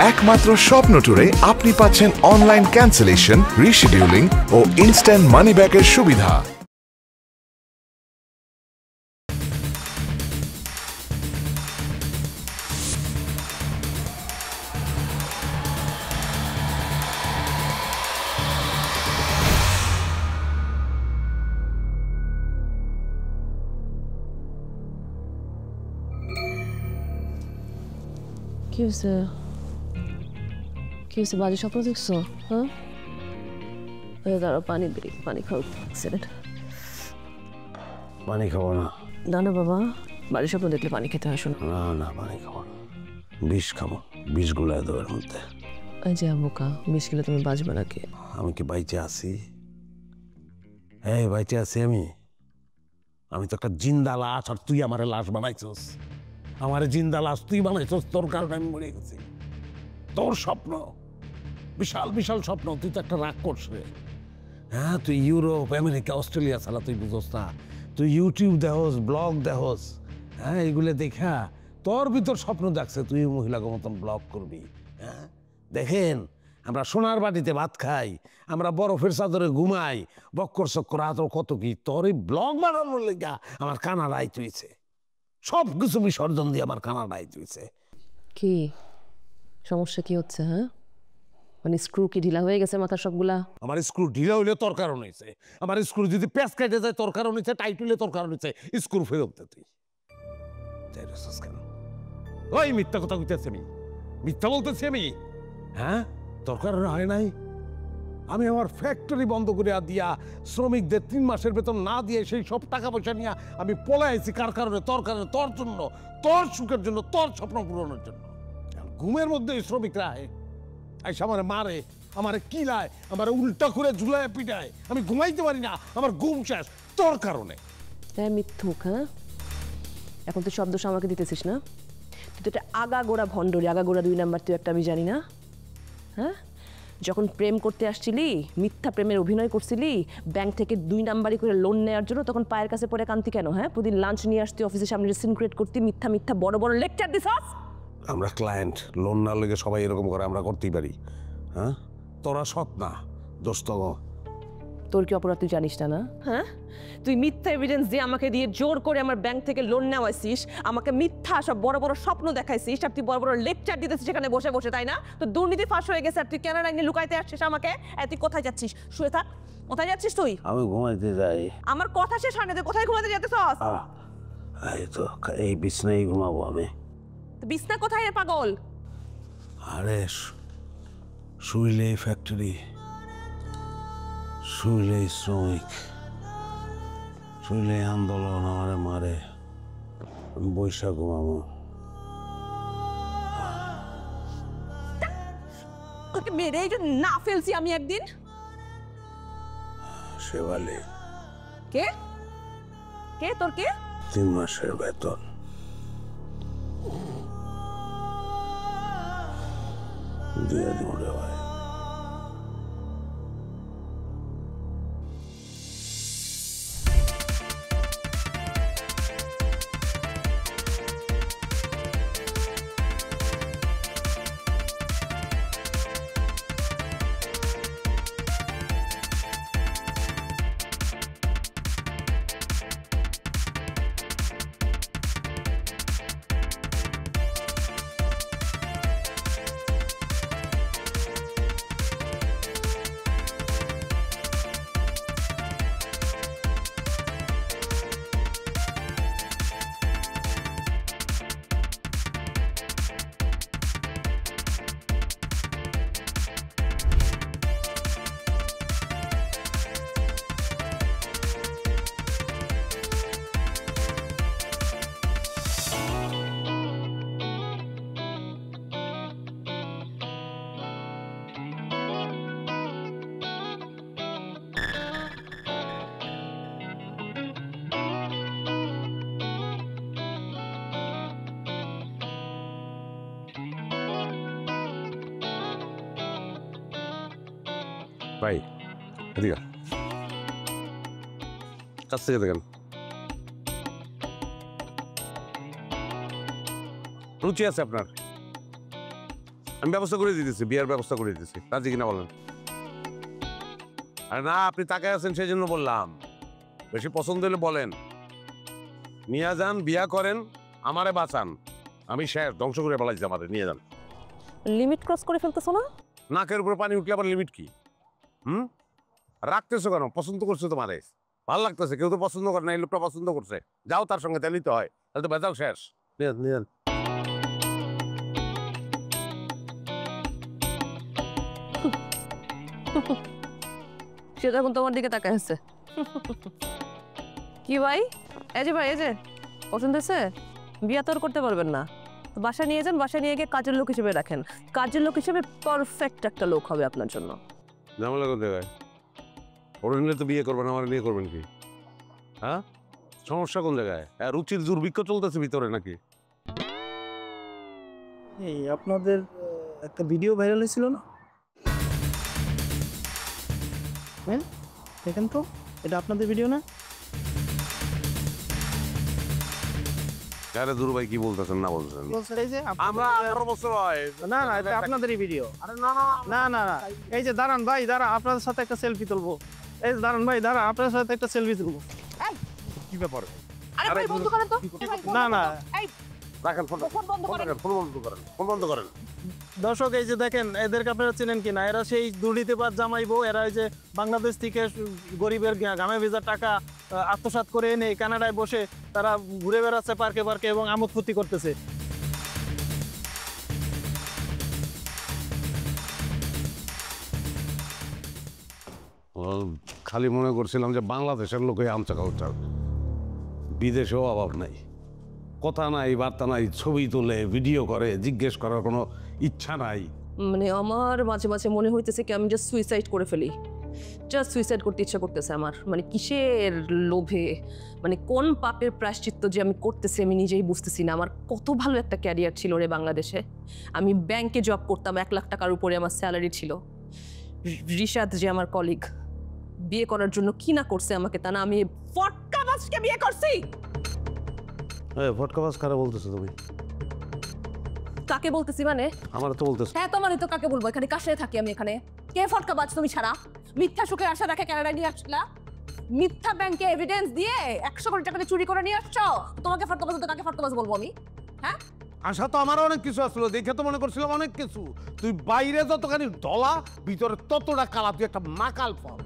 একমাত্র স্বপ্ন ট্যুরে আপনি পাচ্ছেন অনলাইন ক্যান্সেলেশন, রিশিডিউলিং ও ইনস্ট্যান্ট মানি ব্যাকের সুবিধা। কি হয়েছে? কি হয়েছে? বাজে স্বপ্ন দেখছো? হ্যাঁ, দাঁড়াও, পানি খাও। পানি খাবো না। না না বাবা, বাজে স্বপ্ন দেখলে পানি খেতে হয়। শোনো, না না, পানি খাবো না, বিষ খাবো। বিষ গুলায় দেবো এর মধ্যে। এই যে বোকা, বিষ খেলে তুমি বাঁচবে নাকি? আমি কি বাইচে আছি? এই বাইচে আছি আমি? আমি তো একটা জিন্দা লাশ, আর তুই আমার লাশ বানাইছস। আমার জিন্দা লাশ তুই বানাইছস, তোর কারণে আমি মরে গেছি। তোর স্বপ্ন, বিশাল বিশাল স্বপ্ন, তুই তো একটা রাগ করছ রে। হ্যাঁ, তুই ইউরোপ, আমেরিকা, অস্ট্রেলিয়া ছাড়া তুই বুঝোস না। তুই ইউটিউব দেখোস, ব্লগ দেখোস, হ্যাঁ, এগুলো দেখা তোর ভিতর স্বপ্ন দেখছে তুই মহিলাকে মতন ব্লগ করবি। হ্যাঁ, দেখেন, আমরা সোনার বাটিতে ভাত খাই, আমরা বরফের চাদরে ঘুমাই, বক্কর চক্কর আত কত কি। তোর এই ব্লগ বানানোর লেগা আমার কানা রাইত হয়েছে, সব কিছু বিসর্জন দিয়ে আমার কানা রাইত হয়েছে। কি সমস্যা? কি হচ্ছে? হ্যাঁ, মানে স্ক্রু কি ঢিলা হয়ে গেছে মাথার সবগুলা? আমার স্ক্রু ঢিলা হইলে তোর কারণ হয়েছে। আমার স্ক্রু যদি প্যাঁচ কেটে যায় তোর কারণ হয়েছে, টাইট হইলে তোর কারণ হয়েছে। স্ক্রু ফেরত দে তুই। কেন ওই মিথ্যা কথা কইতেছি? আমি মিথ্যা বলতেছি? আমি হ্যাঁ, তোর কারণে হয় নাই। আমি আমার ফ্যাক্টরি বন্ধ করে দিয়া শ্রমিকদের 3 মাসের বেতন না দিয়ে সেই সব টাকা পয়সা নিয়ে আমি পলাইছি। কার কারণে? তোর কারণে, তোর জন্য, তোর সুখের জন্য, তোর স্বপ্ন পূরণের জন্য। ঘুমের মধ্যে শ্রমিকরা আইসা আমারে মারে, আমারে কিলায়, আমার উল্টা করে ঝুলায় পিটায়, আমি ঘুমাইতে পারি না, আমার ঘুম শেষ তোর কারণে। হ্যাঁ মিথ্যুক, হ্যাঁ, এখন তুই শব্দ আমাকে দিতেছিস না? তুই তো একটা আগাগোড়া ভণ্ডরি, আগাগোড়া 2 নাম্বার তুই একটা, আমি জানি না? হ্যাঁ, যখন প্রেম করতে আসছিলি, মিথ্যা প্রেমের অভিনয় করছিলি, ব্যাংক থেকে 2 নাম্বারি করে লোন নেওয়ার জন্য, তখন পায়ের কাছে পড়ে কান্তি কেন? হ্যাঁ, প্রতিদিন লাঞ্চ নিয়ে আসতি, অফিসের সামনে সিন ক্রিয়েট করতি, মিথ্যা মিথ্যা বড় বড় লেকচার দিছস। আমরা ক্লায়েন্ট, লোন না লেগে সবাই এরকম করে, আমরা করতেই পারি। হ্যাঁ, তোরা সৎ না, দোস্ত। তোর কি অপরাধ তুই জানিস না? হ্যাঁ, তুই মিথ্যা এভিডেন্স দিয়ে আমাকে দিয়ে জোর করে আমার ব্যাংক থেকে লোন নেওয়াইছিস, আমাকে মিথ্যা সব বড় বড় স্বপ্ন দেখাইছিস, আর তুই বড় বড় লেকচার দিতেছিস সেখানে বসে বসে, তাই না? তো দুর্নীতি ফাঁস হয়ে গেছে, আর তুই কেন আইনে লুকাইতে আসছিস আমাকে? তুই কোথায় যাচ্ছিস? শুয়ে থাক। কোথায় যাচ্ছিস তুই? আমি ঘুমাইতে যাই। আমার কথা শেষ হয় না, তুই কোথায় ঘুমাতে যেতেছস? এই তো এই বিছনায় ঘুমাবো আমি। বিছনা কোথায় রে পাগল? আরে শুইলে ফ্যাক্টরি, শুইলে শ্রমিক, শুইলে আন্দোলন আমারে মারে, আমি বৈশাখ ঘুমাবো। তোকে মেরে না ফেলছি আমি একদিন। শেওয়ালি। কে? কে তোর? কে? 3 মাসের বেতন দিয়ে দিব রে ভাই। ভাই এদিকে কাছ থেকে দেখেন, রুচি আছে আপনার? আমি ব্যবস্থা করে দিতেছি, বিয়ের ব্যবস্থা করে দিতেছি, রাজি কিনা বলেন? আরে না, আপনি তাকায় আছেন সেই জন্য বললাম, বেশি পছন্দ হলে বলেন, নিয়ে যান, বিয়া করেন, আমারে বাঁচান, আমি শেষ, ধ্বংস করে ফেলাইছি আমাদের, নিয়ে যান। লিমিট ক্রস করে ফেলতেছো না? নাকের উপরে পানি উঠলে আবার লিমিট কি? রাখতেছো কেন? পছন্দ করছো তোমারে, ভালো লাগতেছে, কেউ তো পছন্দ করে না, এই লোকটা পছন্দ করছে, যাও তার সঙ্গে, তাহলেই তো হয়, তাহলে তো বেজাল শেষ। নিয়ে যান, নিয়ে যান। সে তখন তোমার দিকে তাকায় আছে। কি ভাই, এই যে ভাই, এই যে পছন্দ হয়েছে? বিয়া তো আর করতে পারবেন না, তো বাসা নিয়ে যান, বাসা নিয়ে গিয়ে কাজের লোক হিসেবে রাখেন। কাজের লোক হিসেবে পারফেক্ট একটা লোক হবে আপনার জন্য। ঝামেলা করতে হয়, ওরা নিলে তো বিয়ে করবেন, আমার বিয়ে করবেন কি? হ্যাঁ, সমস্যা কোন জায়গায়? রুচির দুর্ভিক্ষ চলতেছে ভিতরে নাকি? এই আপনাদের একটা ভিডিও ভাইরাল হয়েছিল না? হ্যাঁ, দেখেন তো, এটা আপনাদের ভিডিও না? আরে দুরু ভাই, কি বলতেছেন না বলতেছেন? বলছেন এই যে আমরা 18 বছর হয়। না না, এটা আপনাদেরই ভিডিও। আরে না না না না না, এই যে দাঁড়ান ভাই, দাঁড়া, আপনাদের সাথে একটা সেলফি তুলবো। এই যে দাঁড়ান ভাই, দাঁড়া, আপনাদের সাথে একটা সেলফি তুলবো। কি ব্যাপার? আরে ভাই বন্ধ করেন তো। না না, রাখেন ফোন, ফোন বন্ধ করেন। ফোন বন্ধ করেন, ফোন বন্ধ করেন। দর্শক এই যে দেখেন, এদেরকে আপনারা চেনেন কিনা? এরা সেই দুর্নীতিবাদ জামাইবো। এরা এই যে বাংলাদেশ থেকে গরিবের ঘামে ভেজা টাকা আত্মসাৎ করে এনে কানাডায় বসে তারা ঘুরে বেড়াচ্ছে পার্কে পার্কে এবং আমোদ ফুর্তি করতেছে। খালি মনে করছিলাম যে বাংলাদেশের লোকে আমচা কাউচার, বিদেশেও অভাব নাই, কথা নাই, বার্তা নাই, ছবি তুলে ভিডিও করে, জিজ্ঞেস করার কোনো ইচ্ছা নাই। মানে আমার মাঝে মাঝে মনে হইতেছে কি আমি জাস্ট সুইসাইড করে ফেলি, জাস্ট সুইসাইড করতে ইচ্ছা করতেছে আমার। মানে কিসের লোভে, মানে কোন পাপের প্রায়শ্চিত্ত যে আমি করতেছি আমি নিজেই বুঝতেছি না। আমার কত ভালো একটা ক্যারিয়ার ছিল রে বাংলাদেশে, আমি ব্যাংকে জব করতাম, 1 লাখ টাকার উপরে আমার স্যালারি ছিল। রিশাদ যে আমার কলিগ, বিয়ে করার জন্য কি না করছে আমাকে, তা না আমি ফটকাবাজকে বিয়ে করছি। ফটকাবাজ কারা বলতেছো তুমি? কাকে বলতেছি মানে? আমার তো বলতেছো। হ্যাঁ তোমারই তো, কাকে বলবো? এখানে কার সাথে থাকি আমি? এখানে কে ফটকাবাজ তুমি ছাড়া? মিথ্যা সুখে আশা রাখে কানাডায় নিয়ে আসলা, মিথ্যা ব্যাংকে এভিডেন্স দিয়ে 100 কোটি টাকা চুরি করে নিয়ে আসছো, তোমাকে ফটকাবাজ তো কাকে ফটকাবাজ বলবো আমি? হ্যাঁ, আশা তো আমারও অনেক কিছু আসলো, দেখে তো মনে করছিলাম অনেক কিছু। তুই বাইরে যতখানি দলা, ভিতরে ততটা কালা, তুই একটা মাকাল ফল।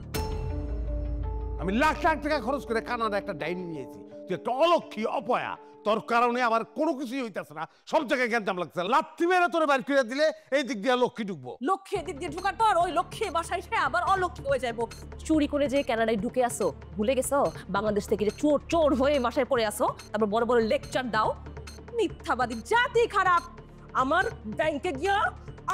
আমি লাখ লাখ টাকা খরচ করে কানাডা একটা ডাইনি নিয়েছি, তুই একটা অলক্ষী অপয়া। তোর কারণে আমার কোনো কিছুই হইতেছে না, সব জায়গায় গ্যাঞ্জাম লাগছে। লাত্তি মেরে তোরে বাইর করে দিলে এই দিক দিয়ে লক্ষ্মী ঢুকবো। লক্ষ্যে দিক দিয়ে ঢুকার পর ওই লক্ষ্যে বাসায় সে আবার অলক্ষ্য হয়ে যাবো। চুরি করে যে কানাডায় ঢুকে আসো, ভুলে গেছো বাংলাদেশ থেকে যে চোর চোর হয়ে বাসায় পড়ে আসো, তারপর বড় বড় লেকচার দাও। মিথ্যাবাদী জাতি খারাপ। আমার ব্যাংকে গিয়া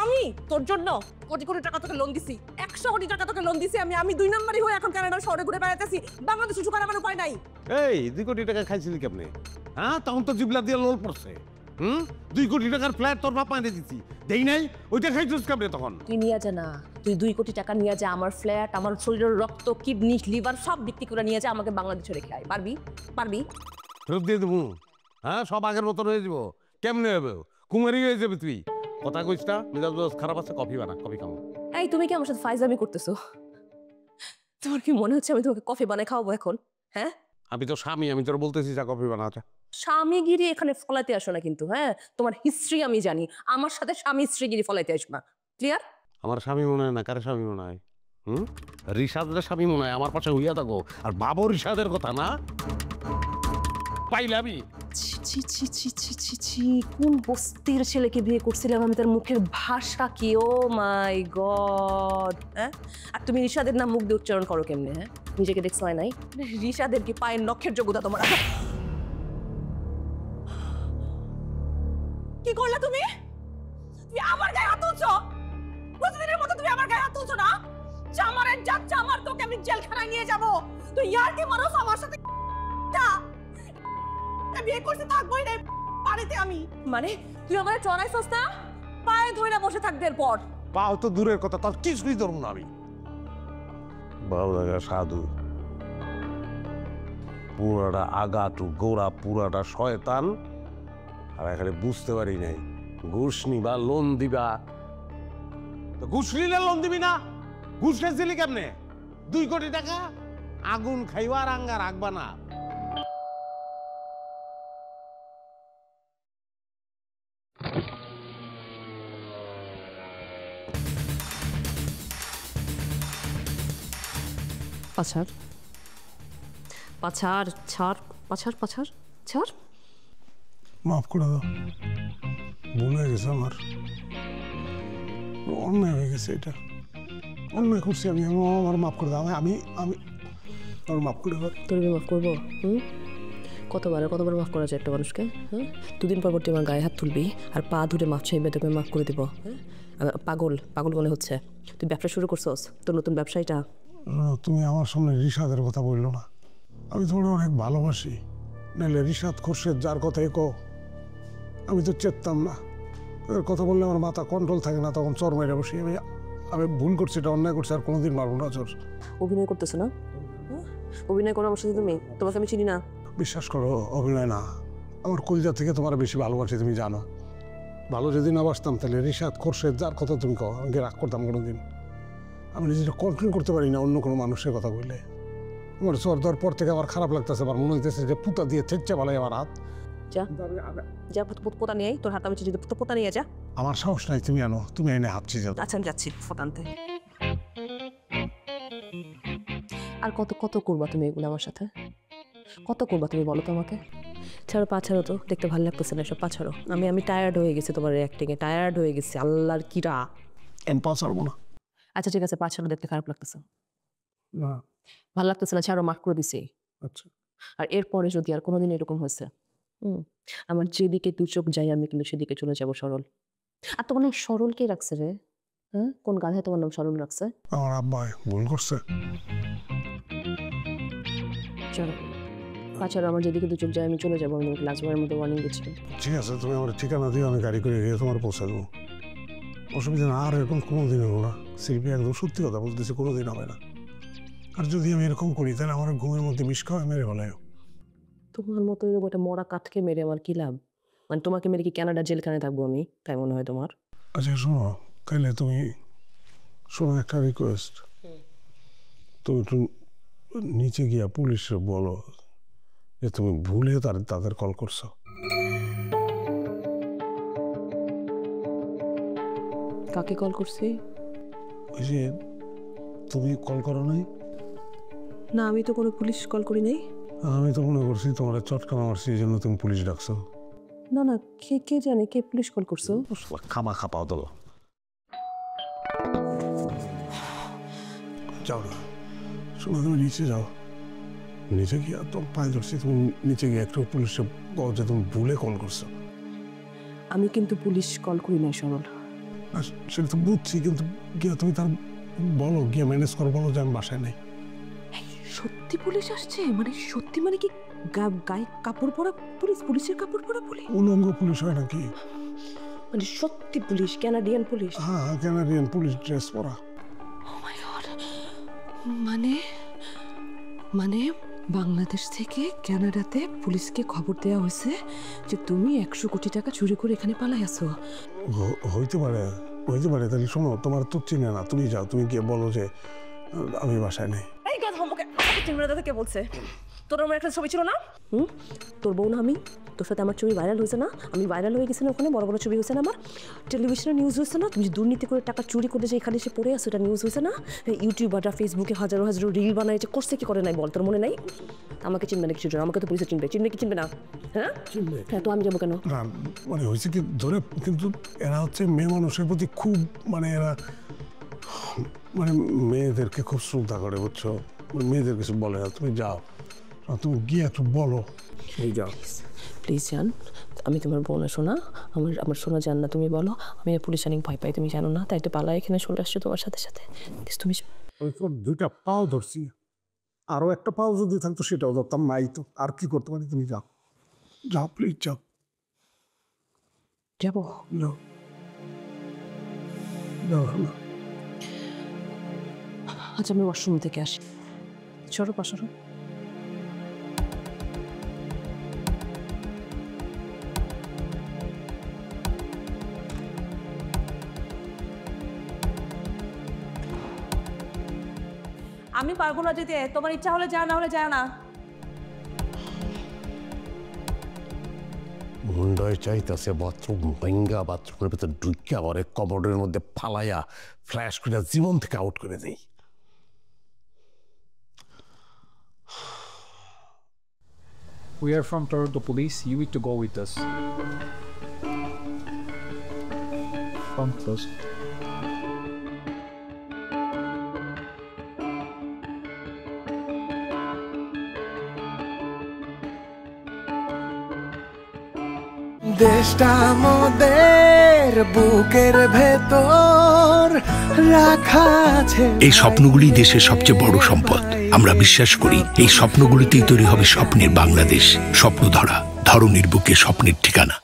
আমি তোর জন্য কোটি কোটি টাকা তোকে লোন দিছি, 100 কোটি টাকা তোকে লোন দিছি আমি। আমি 2 নম্বরই হয়ে এখন কানাডা শহরে ঘুরে বেড়াইতেছি, বাংলাদেশে ঢুকার আমার উপায় নাই। এই 2 কোটি টাকা খাইছিলি কেমনে? হ্যাঁ, তখন তো জিবলা দিয়ে লোল পড়ছে। 2 কোটি টাকার ফ্ল্যাট তোর বাপ মাইনে দিছি, দেই নাই? ওইটা খাইছিস কেমনে তখন? তুই নিয়ে যা না, তুই 2 কোটি টাকা নিয়ে যা, আমার ফ্ল্যাট, আমার শরীরের রক্ত, কিডনি, লিভার সব বিক্রি করে নিয়ে যা, আমাকে বাংলাদেশে রেখে আয়। পারবি? পারবি? ফেরত দিয়ে দেবো। হ্যাঁ, সব আগের মতন হয়ে যাব। কেমনে হবে? কুমারী হয়ে যাবে তুই। কথা কইস না, মেজাজ খারাপ আছে, কফি বানা, কফি খাও। এই তুমি কি আমার সাথে ফাইজলামি করতেছো? তোমার কি মনে হচ্ছে আমি তোমাকে কফি বানাই খাওয়াবো এখন? হ্যাঁ, আমি তো স্বামী, আমি তোর বলতেছি যা কফি বানাতে। স্বামীগিরি এখানে ফলাতে আসো না কিন্তু। হ্যাঁ, তোমার হিস্ট্রি আমি জানি, আমার সাথে স্বামী স্ত্রীগিরি ফলাইতে আসো না। ক্লিয়ার? আমার স্বামী মনে হয় না, কারে স্বামী মনে হয়? রিশাদের স্বামী মনে হয়, আমার পাশে হইয়া থাকো। আর বাবু রিশাদের কথা না পাইলে আমি। ছি ছি ছি ছি ছি ছি ছি, কোন বস্তির ছেলেকে বিয়ে করছিলাম আমি, তার মুখের ভাষা কি! ও মাই গড! হ্যাঁ, আর তুমি রিশাদের নাম মুখ দিয়ে উচ্চারণ করো কেমনে? হ্যাঁ, নিজেকে দেখছো হয় নাই? রিশাদের কি পায়ের নখের যোগ্যতা তোমার? কি করলা তুমি? তুমি আমার গায়ে হাত তুলছো? প্রতিদিনের মতো তুমি আমার গায়ে হাত তুলছো না? জামারের যাচ্ছে আমার, তোকে আমি জেলখানায় নিয়ে যাব। তুই ইয়ার কি মারো আমার সাথে? বিয়ে করতে থাকবোই না বাড়িতে আমি। মানে তুই আমার চড়াইছস না? পায়ে ধইরা বসে থাকবে এরপর। পাও তো দূরের কথা, তার কিছুই ধরবো না আমি। বাবু দাদা সাধু, পুরাটা আগাটু গোড়া, পুরাটা শয়তান। আর এখানে বুঝতে পারি নাই ঘুষ নিবা, লোন দিবা, তো ঘুষ নিলে লোন দিবি না? ঘুষ খেয়েছিলি কেমনে? 2 কোটি টাকা আগুন খাইবার আঙ্গা রাখবা না। পাছাড় পাছাড় ছাড়, পাছাড় পাছাড় ছাড়। মাফ করে দাও, ভুল হয়ে গেছে আমার, অন্যায় হয়ে গেছে, এটা অন্যায় করছি আমি, আমার মাফ করে দাও, আমি আমি আমার মাফ করে দাও। তোর মাফ করবো? কতবার মাফ করা যায় একটা মানুষকে? হ্যাঁ, দুদিন পর তুই আমার গায়ে হাত তুলবি আর পা ধরে মাফ চাইবে, তোকে মাফ করে দিব? হ্যাঁ, পাগল মনে হচ্ছে। তুই ব্যবসা শুরু করছস, তোর নতুন ব্যবসায়ীটা। তুমি আমার সামনে রিশাদের কথা বললো না, আমি তোমার অনেক ভালোবাসি, নাহলে রিশাদ খোরশেদ যার কথাই কো আমি তো চেতাম না, ওর কথা বললে আমার মাথা কন্ট্রোল থাকে না, তখন চর মেরে বসি। আমি ভুল করছি, এটা অন্যায় করছি, আর কোনোদিন মারবো না চোর। অভিনয় করতেছো না? অভিনয় করো আমার সাথে তুমি? তোমাকে আমি চিনি না। বিশ্বাস করো, অভিনয় না, আমার কলিজা থেকে তোমার বেশি ভালোবাসি, তুমি জানো। ভালো যদি না বাসতাম তাহলে রিশাদ খোরশেদ যার কথা তুমি কও আমাকে রাগ করতাম কোনোদিন। আমি নিজেটা কন্ট্রোল করতে পারি না অন্য কোনো মানুষের কথা বললে। আমার জ্বর দেওয়ার পর থেকে আমার খারাপ লাগতেছে, আমার মনে হইতেছে যে পুতা দিয়ে থেচ্ছে ভালো আমার হাত। যা পোতা নিয়ে তোর হাত, আমি পোতা নিয়ে যা। আমার সাহস নাই, তুমি আনো, তুমি এনে হাঁটছি যাও। আচ্ছা আমি যাচ্ছি ফোটানতে। আর কত কত করবা তুমি এগুলো আমার সাথে? কত করবা তুমি বলো তো আমাকে? ছাড়ো, পা ছাড়ো, তো দেখতে ভালো লাগতেছে না সব, পা ছাড়ো। আমি টায়ার্ড হয়ে গেছি তোমার অ্যাক্টিংয়ে, টায়ার্ড হয়ে গেছি। আল্লাহর কিরা, পা ছাড়বো না। আচ্ছা ঠিক আছে, পা ছাড়ো, দেখতে খারাপ লাগতেছে, না ভালো লাগতেছে না, ছাড়ো, মাফ করে দিছি। আচ্ছা, আর এরপরে যদি আর কোনোদিন এরকম হয়েছে, আমার যেদিকে দু চোখ যাই আমি কিন্তু সেদিকে চলে যাবো। সরল, আর তোমার নাম সরল কে রাখছে রে? হ্যাঁ, কোন গাধায় তোমার নাম সরল রাখছে? আমার আব্বা ভুল করছে। চলো পাছাড়ো, আমার যেদিকে দু চোখ যায় আমি চলে যাবো। আমি লাস্টবারের মধ্যে ওয়ার্নিং দিচ্ছি। ঠিক আছে, তুমি আমার ঠিকানা দিও, আমি গাড়ি করে গিয়ে তোমার পৌঁছে দেবো, অসুবিধা না। আর এরকম কোনোদিন হবো না শিল্পী, একদম সত্যি কথা বলতেছি, কোনোদিন হবে না। আর যদি আমি এরকম করি তাহলে আমার ঘুমের মধ্যে বিষ খাওয়া মেরে ফেলায়। তোমার মতো এরকম একটা মরা কাঠকে মেরে আমার কি লাভ? মানে তোমাকে মেরে কি কানাডা জেলখানে থাকবো আমি, তাই মনে হয় তোমার? আচ্ছা শোনো, তাহলে তুমি শোনো, একটা রিকোয়েস্ট, তুমি একটু নিচে গিয়া পুলিশে বলো যে তুমি ভুলে তাদের কল করছো। কাকে কল করছি? ওই যে তুমি কল করো নাই? না, আমি তো কোনো পুলিশ কল করি নাই। আমি তো মনে করছি তোমার চটকা মারছি, এই জন্য তুমি পুলিশ ডাকছো। না না, কে জানে কে পুলিশ কল করছো? খামা খাপাও তো, যাও না, শোনো তুমি নিচে যাও, নিচে গিয়ে তো পায়ে ধরছি, তুমি নিচে গিয়ে একটু পুলিশে বলো যে তুমি ভুলে কল করছো। আমি কিন্তু পুলিশ কল করি নাই সরল। সেটা তো বুঝছি, কিন্তু গিয়ে তুমি তার বলো, গিয়ে ম্যানেজ করো, বলো যে আমি বাসায় নেই। সত্যি পুলিশ আসছে? মানে সত্যি, মানে কি গায়ে কাপড় পরা পুলিশ? পুলিশের কাপড় পরা পুলিশ? উলঙ্গ পুলিশ হয় নাকি? মানে সত্যি পুলিশ, কানাডিয়ান পুলিশ? হ্যাঁ, কানাডিয়ান পুলিশ ড্রেস পরা। মানে মানে বাংলাদেশ থেকে কানাডাতে পুলিশকে খবর দেওয়া হয়েছে যে তুমি 100 কোটি টাকা চুরি করে এখানে পালাই আসো। হইতে পারে, তাহলে শোনো, তোমার তো চিনে না, তুমি যাও, তুমি গিয়ে বলো যে আমি বাসায় নেই। এই কথা আমাকে দাদা কে বলছে? তোর আমার একটা ছবি ছিল না? তোর বউ না আমি? তোর সাথে আমার ছবি ভাইরাল হয়েছে না? আমি ভাইরাল হয়ে গেছি না, ওখানে বড় বড় ছবি হয়েছে না, আমার টেলিভিশনে নিউজ হয়েছে না? তুমি যে দুর্নীতি করে টাকা চুরি করে যে এখানে এসে পড়ে আসো, এটা নিউজ হয়েছে না? ইউটিউবাররা ফেসবুকে হাজারো হাজারো রিল বানায়, যে করছে কি করে নাই বল, তোর মনে নাই? আমাকে চিনবে না কিছু জন্য, আমাকে তো পুলিশে চিনবে কি চিনবে না? হ্যাঁ চিনবে। হ্যাঁ, তো আমি যাবো কেন? না মানে হয়েছে কি ধরে, কিন্তু এরা হচ্ছে মেয়ে মানুষের প্রতি খুব, মানে এরা মানে মেয়েদেরকে খুব শ্রদ্ধা করে, বুঝছো, মেয়েদের কিছু বলে না। তুমি যাও, তুমি গিয়ে একটু বলো, যাও প্লিজ জান, আমি তোমার বোন, শোনা, আমার শোনা জান না, তুমি বলো। আমি পুলিশ অনেক ভয় পাই, তুমি জানো না, তাই তো পালা এখানে চলে আসছো তোমার সাথে সাথে। তুমি দুইটা পাও ধরছি, আরো একটা পাও যদি থাকতো সেটাও ধরতাম, নাই তো আর কি করতে পারি। তুমি যাও, যাও প্লিজ, যাও। যাবো? যাও, যাও। আচ্ছা, আমি ওয়াশরুম থেকে আসি, সরো পাশরো। আমি পারবো না যেতে, তোমার ইচ্ছা হলে যা, না হলে যায় না। মুন্ডায় চাইতেছে বাথরুম ভেঙ্গা, বাথরুমের ভেতর ঢুকিয়া আবার কবরের মধ্যে ফালাইয়া ফ্ল্যাশ করে জীবন থেকে আউট করে দেই। We are from Toronto Police. You need to go with us. Come close. দেশটা মোদের বুকের ভেতর রাখা আছে। এই স্বপ্নগুলি দেশের সবচেয়ে বড় সম্পদ। আমরা বিশ্বাস করি এই স্বপ্নগুলিতেই তৈরি হবে স্বপ্নের বাংলাদেশ। স্বপ্ন ধরা, ধরনীর বুকে স্বপ্নের ঠিকানা।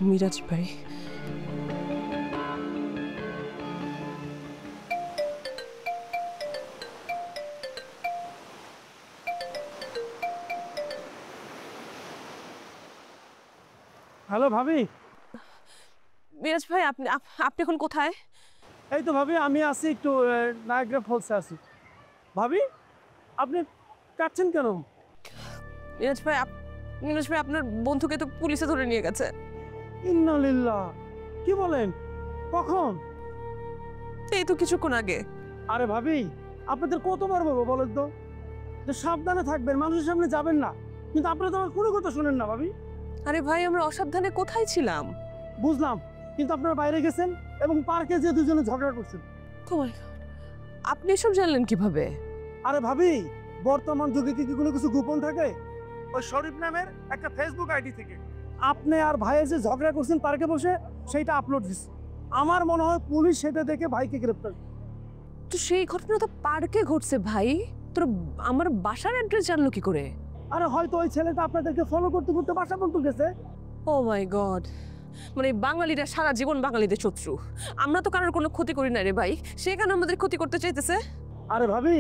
মিরাজ ভাই, হ্যালো ভাবি। মিরাজ ভাই, আপনি আপনি এখন কোথায়? এই তো ভাবি, আমি আছি একটু নায়াগ্রা ফলসে আছি। ভাবি আপনি কাটছেন কেন? মিরাজ ভাই, মিরাজ ভাই, আপনার বন্ধুকে তো পুলিশে ধরে নিয়ে গেছে। ইন্না লিল্লাহ, কি বলেন? কখন? এই তো কিছুক্ষণ আগে। আরে ভাবি, আপনাদের কতবার বলবো বলেন তো যে সাবধানে থাকবেন, মানুষের সামনে যাবেন না, কিন্তু আপনারা তো আমার কোনো কথা শোনেন না ভাবি। আরে ভাই, আমরা অসাবধানে কোথায় ছিলাম? বুঝলাম, কিন্তু আপনারা বাইরে গেছেন এবং পার্কে যে দুজনে ঝগড়া করছেন। আপনি এসব জানলেন কিভাবে? আরে ভাবি, বর্তমান যুগে কি কোনো কিছু গোপন থাকে? ওই শরীফ নামের একটা ফেসবুক আইডি থেকে আপনি আর ভাইয়ের যে ঝগড়া করছেন পার্কে বসে, সেইটা আপলোড দিচ্ছে। আমার মনে হয় পুলিশ সেটা দেখে ভাইকে গ্রেপ্তার। তো সেই ঘটনা তো পার্কে ঘটছে ভাই, তোর আমার বাসার অ্যাড্রেস জানলো কি করে? আরে হয়তো ওই ছেলেটা আপনাদেরকে ফলো করতে করতে বাসা পর্যন্ত গেছে। ও মাই গড, মানে বাঙালিরা সারা জীবন বাঙালিদের শত্রু। আমরা তো কারোর কোনো ক্ষতি করি না রে ভাই, সে কেন আমাদের ক্ষতি করতে চাইতেছে? আরে ভাবি,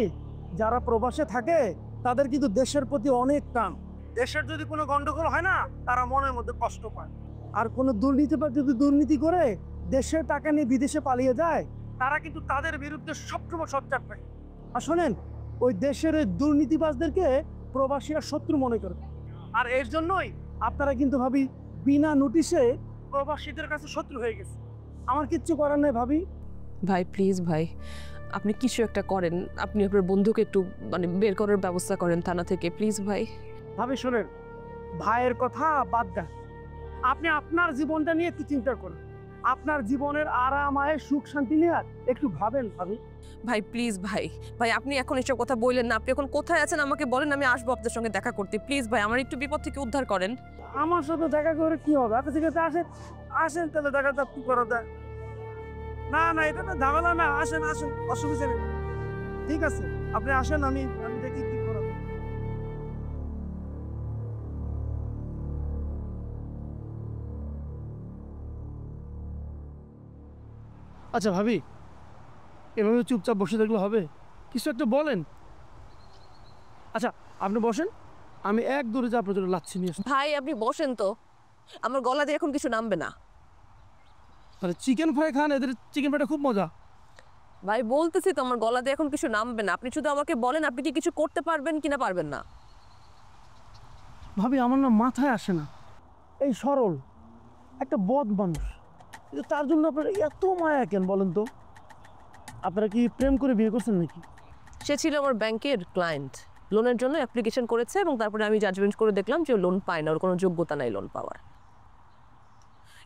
যারা প্রবাসে থাকে তাদের কিন্তু দেশের প্রতি অনেক টান। দেশের যদি কোনো গন্ডগোল হয় না, তারা মনের মধ্যে কষ্ট পায়। আর কোনো দুর্নীতিবাজ যদি দুর্নীতি করে দেশের টাকা নিয়ে বিদেশে পালিয়ে যায়, তারা কিন্তু তাদের বিরুদ্ধে সবসময় সোচ্চার থাকে। আর শোনেন, ওই দেশের দুর্নীতিবাজদেরকে প্রবাসীরা শত্রু মনে করে। আর এর জন্যই আপনারা কিন্তু ভাবি বিনা নোটিশে প্রবাসীদের কাছে শত্রু হয়ে গেছে। আমার কিচ্ছু করার নেই ভাবি। ভাই প্লিজ ভাই, আপনি কিছু একটা করেন, আপনি আপনার বন্ধুকে একটু মানে বের করার ব্যবস্থা করেন থানা থেকে, প্লিজ ভাই। ভাবি শোনেন, ভাইয়ের কথা বাদ দেন, আপনি আপনার জীবনটা নিয়ে একটু চিন্তা করুন। আপনার জীবনের আরাম আয় সুখ শান্তি নিয়ে একটু ভাবেন ভাবি। ভাই প্লিজ ভাই, ভাই আপনি এখন এসব কথা বললেন না। আপনি এখন কোথায় আছেন আমাকে বলেন, আমি আসবো আপনার সঙ্গে দেখা করতে। প্লিজ ভাই, আমার একটু বিপদ থেকে উদ্ধার করেন। আমার সাথে দেখা করে কি হবে? আপনি ঠিক আছে আসেন, আসেন তাহলে দেখাটা কি করা যায়। না না, এটা তো ঝামেলা না, আসেন আসেন, অসুবিধা নেই। ঠিক আছে, আপনি আসেন, আমি দেখি কি করা যায়। আচ্ছা ভাবি, এভাবে চুপচাপ বসে থাকলে হবে? কিছু একটা বলেন। আচ্ছা আপনি বসেন, আমি এক দূরে যা আপনার জন্য লাচ্ছি নিয়ে আসি। ভাই আপনি বসেন তো, আমার গলা দিয়ে এখন কিছু নামবে না। তাহলে চিকেন ফ্রাই খান, এদের চিকেন ফ্রাইটা খুব মজা। ভাই বলতেছি তো, আমার গলা দিয়ে এখন কিছু নামবে না। আপনি শুধু আমাকে বলেন, আপনি কি কিছু করতে পারবেন কিনা পারবেন না। ভাবি আমার না মাথায় আসে না, এই সরল একটা বদ মানুষ, কিন্তু তার জন্য আপনার এত মায়া কেন বলেন তো? আপনারা কি প্রেম করে বিয়ে করছেন নাকি? সে ছিল আমার ব্যাংকের ক্লায়েন্ট, লোনের জন্য অ্যাপ্লিকেশন করেছে এবং তারপরে আমি জাজমেন্ট করে দেখলাম যে লোন পায় না, ওর কোনো যোগ্যতা নাই লোন পাওয়ার।